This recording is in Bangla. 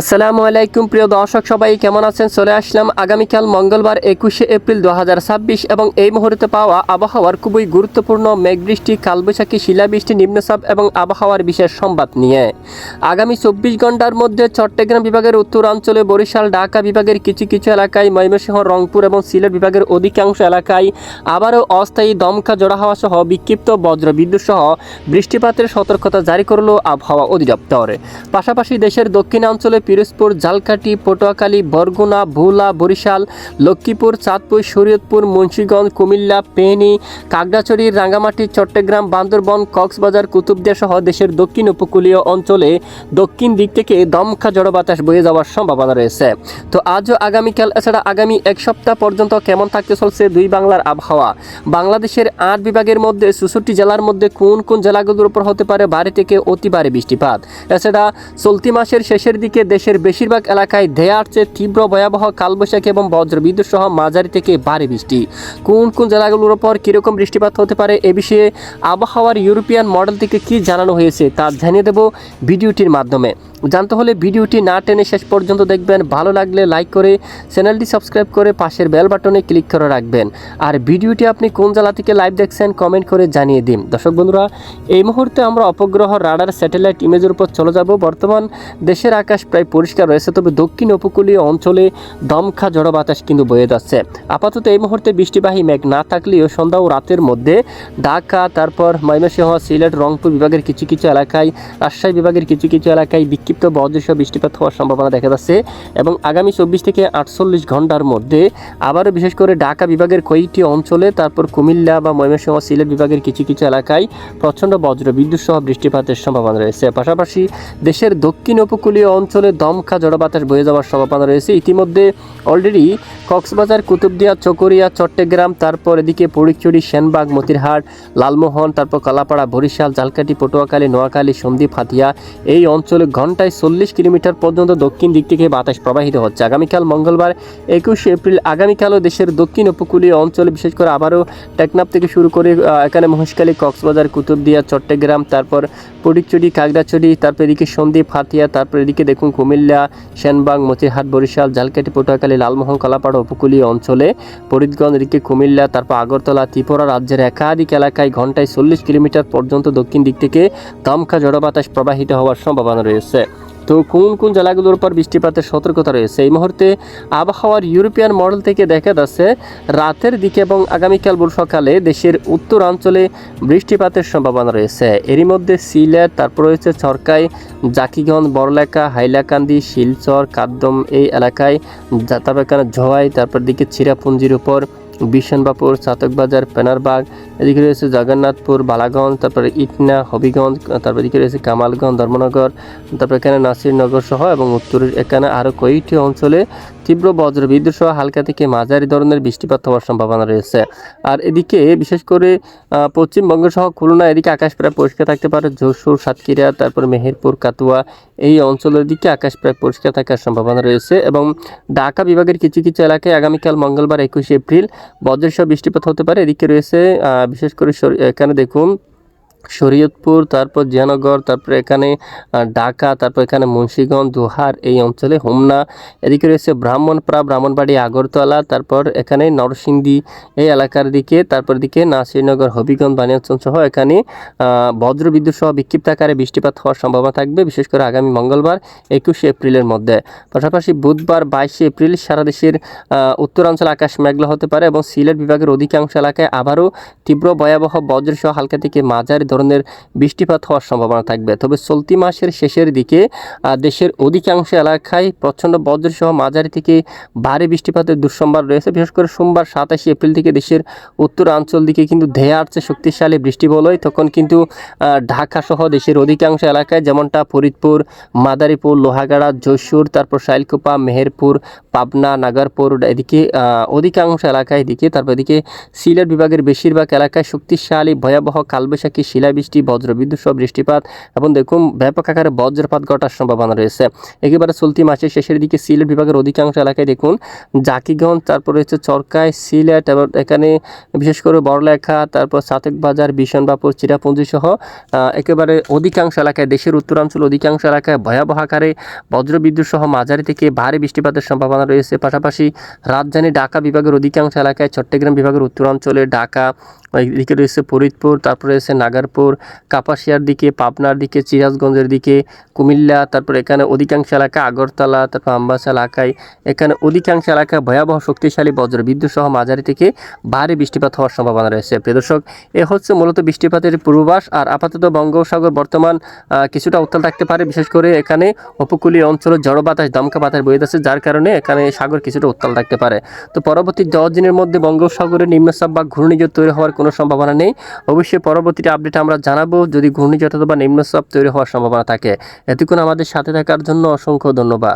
আসসালামু আলাইকুম প্রিয় দর্শক, সবাই কেমন আছেন? চলে আসলাম আগামীকাল মঙ্গলবার 21শে এপ্রিল 2026 এবং এই মুহূর্তে পাওয়া আবহাওয়ার খুবই গুরুত্বপূর্ণ মেঘবৃষ্টি, কালবৈশাখী, শিলাবৃষ্টি, নিম্নচাপ এবং আবহাওয়ার বিশেষ সংবাদ নিয়ে। আগামী 24 ঘন্টার মধ্যে চট্টগ্রাম বিভাগের উত্তরাঞ্চলে, বরিশাল, ঢাকা বিভাগের কিছু কিছু এলাকায়, ময়মনসিংহ, রংপুর এবং সিলেট বিভাগের অধিকাংশ এলাকায় আবারও অস্থায়ী দমকা জোড়া হাওয়া সহ বিক্ষিপ্ত বজ্রবিদ্যুৎ সহ বৃষ্টিপাতের সতর্কতা জারি করল আবহাওয়া অধিদপ্তর। পাশাপাশি দেশের দক্ষিণাঞ্চলে পিরোজপুর, ঝালকাঠি, পটুয়াখালী, বরগুনা, ভোলা, বরিশাল, লক্ষ্মীপুর, চাঁদপুর, শরীয়তপুর, মুন্সিগঞ্জ, কুমিল্লা, ফেনী, খাগড়াছড়ি, রাঙ্গামাটি, চট্টগ্রাম, বান্দরবান, কক্সবাজার, কুতুবদিয়া সহ দেশের দক্ষিণ উপকূলীয় অঞ্চলে দক্ষিণ দিক থেকে দমকা ঝড়ো বাতাস বয়ে যাওয়ার সম্ভাবনা রয়েছে। তো আজও, আগামীকাল, এছাড়া আগামী এক সপ্তাহ পর্যন্ত কেমন থাকতে চলছে দুই বাংলার আবহাওয়া? বাংলাদেশের 8 বিভাগের মধ্যে 64 জেলার মধ্যে কোন কোন জেলাগুলোর উপর হতে পারে ভারী থেকে অতি ভারী বৃষ্টিপাত? এছাড়া চলতি মাসের শেষের দিকে দেশের বেশিরভাগ এলাকায় ধেয়ে আসছে তীব্র ভয়াবহ কালবৈশাখী এবং বজ্রবিদ্যুৎ সহ মাঝারি থেকে ভারী বৃষ্টি। কোন কোন জেলাগুলোর উপর কীরকম বৃষ্টিপাত হতে পারে এ বিষয়ে আবহাওয়ার ইউরোপিয়ান মডেল থেকে কী জানানো হয়েছে তা জানিয়ে দেব ভিডিওটির মাধ্যমে। জানতে হলে ভিডিওটি না টেনে শেষ পর্যন্ত দেখবেন। ভালো লাগলে লাইক করে চ্যানেলটি সাবস্ক্রাইব করে পাশের বেল বাটনে ক্লিক করে রাখবেন। আর ভিডিওটি আপনি কোন জেলা থেকে লাইভ দেখছেন কমেন্ট করে জানিয়ে দিন। দর্শক বন্ধুরা, এই মুহূর্তে আমরা অপগ্রহ রাডার স্যাটেলাইট ইমেজের উপর চলে যাব। বর্তমান দেশের আকাশ প্রায় পরিষ্কার রয়েছে, তবে দক্ষিণ উপকূলীয় অঞ্চলে দমকা ঝড়ো বাতাস কিন্তু বয়ে যাচ্ছে। আপাতত এই মুহূর্তে বৃষ্টিবাহী মেঘ না থাকলেও সন্ধ্যা ও রাতের মধ্যে ঢাকা, তারপর ময়মনসিংহ, সিলেট, রংপুর বিভাগের কিছু কিছু এলাকায়, রাজশাহী বিভাগের কিছু কিছু এলাকায় বিক্ষিপ্ত বজ্রসহ বৃষ্টিপাত হওয়ার সম্ভাবনা দেখা যাচ্ছে। এবং আগামী 24 থেকে 48 ঘন্টার মধ্যে আবারও বিশেষ করে ঢাকা বিভাগের কয়েকটি অঞ্চলে, তারপর কুমিল্লা বা ময়মনসিংহ, সিলেট বিভাগের কিছু কিছু এলাকায় প্রচণ্ড বজ্রবিদ্যুৎ সহ বৃষ্টিপাতের সম্ভাবনা রয়েছে। পাশাপাশি দেশের দক্ষিণ উপকূলীয় অঞ্চলে দমকা ঝড়ো বাতাস বয়ে যাওয়ার সম্ভাবনা রয়েছে। ইতিমধ্যে অলরেডি কক্সবাজার, কুতুবদিয়া, চকরিয়া, চট্টগ্রাম, তারপর এদিকে ফটিকছড়ি, সেনবাগ, মতিরহাট, লালমোহন, তারপর কালাপাড়া, বরিশাল, ঝালকাঠি, পটুয়াখালী, নোয়াখালী, সন্দ্বীপ, হাতিয়া এই অঞ্চলে ঘন্টায় 40 কিলোমিটার পর্যন্ত দক্ষিণ দিক থেকে বাতাস প্রবাহিত হচ্ছে। আগামীকাল মঙ্গলবার 21শে এপ্রিল, আগামীকালও দেশের দক্ষিণ উপকূলীয় অঞ্চলে বিশেষ করে আবারও টেকনাফ থেকে শুরু করে এখানে মহেশখালী, কক্সবাজার, কুতুবদিয়া, চট্টগ্রাম, তারপর ফটিকছড়ি, খাগড়াছড়ি, তারপর এদিকে সন্দ্বীপ, হাতিয়া, তারপর এদিকে দেখুন কুমিল্লা, সেনবাগ, মতিরহাট, বরিশাল, ঝালকাঠি, পটুয়াখালী, লালমোহন, কালাপাড়া উপকূলীয় অঞ্চলে, ফরিদগঞ্জ, এদিকে কুমিল্লা, তারপর আগরতলা, ত্রিপুরা রাজ্যের একাধিক এলাকায় ঘন্টায় 40 কিলোমিটার পর্যন্ত দক্ষিণ দিক থেকে দমকা ঝড়ো বাতাস প্রবাহিত হওয়ার সম্ভাবনা রয়েছে। তো কোন কোন জেলাগুলোর উপর বৃষ্টিপাতের সতর্কতা রয়েছে এই মুহূর্তে আবহাওয়ার ইউরোপিয়ান মডেল থেকে দেখা যাচ্ছে রাতের দিকে এবং আগামীকাল ভোর সকালে দেশের উত্তরাঞ্চলে বৃষ্টিপাতের সম্ভাবনা রয়েছে। এরই মধ্যে সিলেট, তারপর রয়েছে ছরকাই, জাকিগঞ্জ, বড়লেখা, হাইলাকান্দি, শিলচর, কাদ্দম এই এলাকায়, তারপর এখানে ঝোয়াই, তারপর দিকে চিরাপুঞ্জির উপর বিশনবাপুর, চাতকবাজার, পেনারবাগ, এদিকে রয়েছে জগন্নাথপুর, বালাগঞ্জ, তারপরে ইটনা, হবিগঞ্জ, তারপর এদিকে রয়েছে কামালগঞ্জ, ধর্মনগর, তারপর এখানে নাসিরনগর সহ এবং উত্তরের এখানে আরও কয়েকটি অঞ্চলে তীব্র বজ্রবিদ্যুৎ সহ হালকা থেকে মাঝারি ধরনের বৃষ্টিপাত হওয়ার সম্ভাবনা রয়েছে। আর এদিকে বিশেষ করে পশ্চিমবঙ্গ সহ খুলনা এদিকে আকাশ প্রায় পরিষ্কার থাকতে পারে। যশোর, সাতক্ষীরা, তারপর মেহেরপুর, কাতুয়া এই অঞ্চলের দিকে আকাশ প্রায় পরিষ্কার থাকার সম্ভাবনা রয়েছে। এবং ঢাকা বিভাগের কিছু কিছু এলাকায় আগামীকাল মঙ্গলবার 21শে এপ্রিল বজ্রসহ বৃষ্টিপাত হতে পারে। এদিকে রয়েছে বিশেষ করে এখানে দেখুন শরীয়তপুর, তারপর জিয়ানগর, তারপর এখানে ঢাকা, তারপর এখানে মুন্সিগঞ্জ, দোহার এই অঞ্চলে, হোমনা, এদিকে রয়েছে ব্রাহ্মণপাড়া, ব্রাহ্মণবাড়ি, আগরতলা, তারপর এখানে নরসিংদী এই এলাকার দিকে, তারপর দিকে নাসিরনগর, হবিগঞ্জ, বানিয়াচং সহ এখানে বজ্রবিদ্যুৎ সহ বিক্ষিপ্ত আকারে বৃষ্টিপাত হওয়ার সম্ভাবনা থাকবে বিশেষ করে আগামী মঙ্গলবার 21শে এপ্রিলের মধ্যে। পাশাপাশি বুধবার 22শে এপ্রিল সারা দেশের উত্তরাঞ্চল আকাশ মেঘলা হতে পারে এবং সিলেট বিভাগের অধিকাংশ এলাকায় আবারও তীব্র ভয়াবহ বজ্রসহ হালকা থেকে মাঝারি ধরনের বৃষ্টিপাত হওয়ার সম্ভাবনা থাকবে। তবে চলতি মাসের শেষের দিকে দেশের অধিকাংশ এলাকায় প্রচণ্ড বজ্রসহ মাঝারি থেকে ভারী বৃষ্টিপাতের দুঃসম্ভাবনা রয়েছে। বিশেষ করে সোমবার 27শে এপ্রিল থেকে দেশের উত্তরাঞ্চল দিকে কিন্তু ধেয়ে আসছে শক্তিশালী বৃষ্টি বলয়। তখন কিন্তু ঢাকা সহ দেশের অধিকাংশ এলাকায় যেমনটা ফরিদপুর, মাদারীপুর, লোহাগাড়া, যশোর, তারপর শাইলকুপা, মেহেরপুর, পাবনা, নাগারপুর এদিকে অধিকাংশ এলাকায় দিকে, তারপর এদিকে সিলেট বিভাগের বেশিরভাগ এলাকায় শক্তিশালী ভয়াবহ কালবৈশাখী, শিলাবৃষ্টি, বজ্রবিদ্যুৎ সহ বৃষ্টিপাত এবং দেখুন ব্যাপক আকারে বজ্রপাত ঘটার সম্ভাবনা রয়েছে। একেবারে চলতি মাসের শেষের দিকে সিলেট বিভাগের অধিকাংশ এলাকায় দেখুন জাকিগঞ্জ, তারপর রয়েছে চরকায়, সিলেট এবং এখানে বিশেষ করে বড়লেখা, তারপর সাতেক বাজার, বিশনবাপুর, চিরাপুঞ্জি সহ একেবারে অধিকাংশ এলাকায়, দেশের উত্তরাঞ্চল অধিকাংশ এলাকায় ভয়াবহ আকারে বজ্রবিদ্যুৎ সহ মাঝারি থেকে ভারী বৃষ্টিপাতের সম্ভাবনা রয়েছে। পাশাপাশি রাজধানী ঢাকা বিভাগের অধিকাংশ এলাকায়, চট্টগ্রাম বিভাগের উত্তরাঞ্চলে, ঢাকা এদিকে রয়েছে ফরিদপুর, তারপরে রয়েছে নাগারপুর, কাপাসিয়ার দিকে, পাবনার দিকে, সিরাজগঞ্জের দিকে, কুমিল্লা, তারপর এখানে অধিকাংশ এলাকা, আগরতলা, তারপর আমবাসা এলাকায় এখানে অধিকাংশ এলাকায় ভয়াবহ শক্তিশালী বজ্রবিদ্যুৎ সহ মাঝারি থেকে ভারী বৃষ্টিপাত হওয়ার সম্ভাবনা রয়েছে। প্রিয় দর্শক, এ হচ্ছে মূলত বৃষ্টিপাতের পূর্বাভাস। আর আপাতত বঙ্গোপসাগর বর্তমান কিছুটা উত্তাল থাকতে পারে, বিশেষ করে এখানে উপকূলীয় অঞ্চলে ঝড়ো বাতাস, দমকা বাতাস বয়ে যাচ্ছে, যার কারণে এখানে সাগর কিছুটা উত্তাল থাকতে পারে। তো পরবর্তী 10 দিনের মধ্যে বঙ্গোপসাগরে নিম্নচাপ বা ঘূর্ণিঝড় তৈরি হওয়ার কোনো সম্ভাবনা নেই। অবশ্যই পরবর্তীতে আপডেট আমরা জানাবো যদি ঘূর্ণিঝড় অথবা নিম্নচাপ তৈরি হওয়ার সম্ভাবনা থাকে। এতক্ষণ আমাদের সাথে থাকার জন্য অসংখ্য ধন্যবাদ।